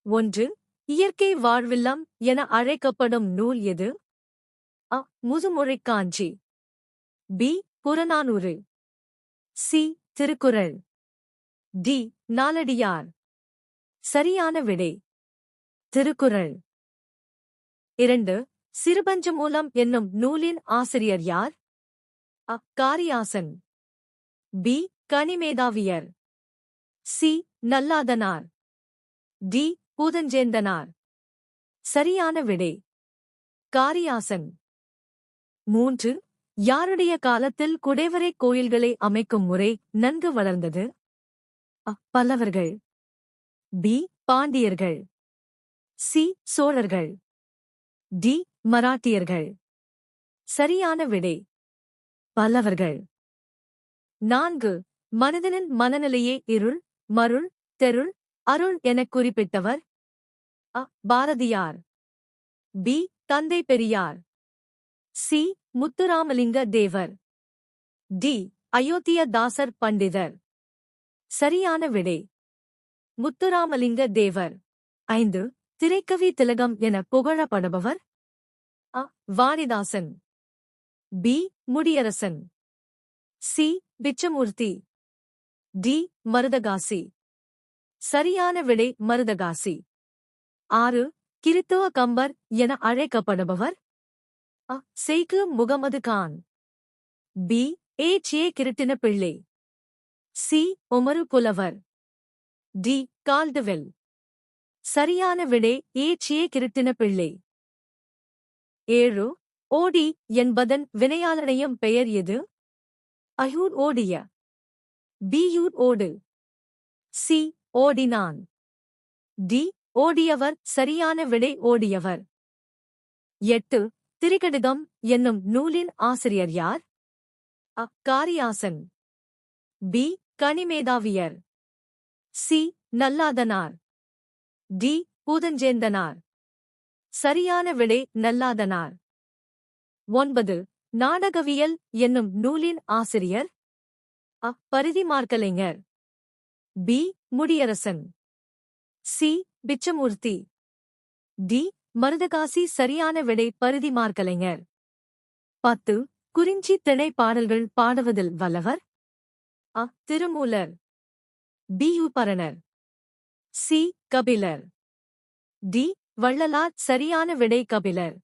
1. இயற்கை வாழ்வில்லம் என அழைக்கப்படும் நூல் எது? அ. Mudhumozhikkanchi. B. Purananuru. C. Thirukkural. D. Naladiyar. சரியான விடை திருக்குறள். 2. சிறுபஞ்சமூலம் என்னும் நூலின் ஆசிரியர் யார்? அ. Kariyasan. B. Kanimedhaviyar. C. Nalladhanar. D. Poothanchendhanar. சரியான விடை காரியாசன். 3. யாருடைய காலத்தில் குடைவரை கோயில்களை அமைக்கும் முறை நன்கு வளர்ந்தது? அ. பல்லவர்கள். பி. பாண்டியர்கள். சி. சோழர்கள். டி. மராட்டியர்கள். சரியான விடை பல்லவர்கள். 4. மனிதனின் மனநிலையே இருள், மருள், தெருள், அருள் எனக் குறிப்பிட்டவர்? அ. பாரதியார். பி. தந்தை பெரியார். சி. முத்துராமலிங்க தேவர். டி. அயோத்தியதாசர் பண்டிதர். சரியான விடை முத்துராமலிங்க தேவர். 5. திரைக்கவி திலகம் என புகழப்படுபவர்? அ. Vanidasan. B. Mudiyarasan. C. Pichamoorthy. D. Maruthakasi. சரியான விடை மருதகாசி. 6. கிறித்துவ கம்பர் என அழைக்கப்படுபவர்? அ. Seyku Muhammad Khan. B. A. Krishna Pillai. C. Umaru Pulavar. D. Caldwell. சரியான விடை ஏ. கிருட்டின பிள்ளை. 7. ஓடி என்பதன் வினையாளனையும் பெயர் எது? அயூர் ஓடிய. பியூர் ஓடு. சி. ஓடினான். டி. ஓடியவர். சரியான விடை ஓடியவர். 8. திரிகடிகம் என்னும் நூலின் ஆசிரியர் யார்? அ. Kariyasan. B. Kanimedhaviyar. C. Nalladhanar. D. Poothanchendhanar. சரியான விடை நல்லாதனார். 9. நாடகவியல் என்னும் நூலின் ஆசிரியர்? அ. Parithimarkalaignar. B. Mudiyarasan. C. Pichamoorthy. D. Maruthakasi. சரியான விடை பரிதிமாற்கலைஞர். 10. குறிஞ்சி திணை பாடல்கள் பாடுவதில் வல்லவர்? அ. Thirumoolar. B. Paranar. C. Kabilar. D. Vallalar. சரியான விடை கபிலர்.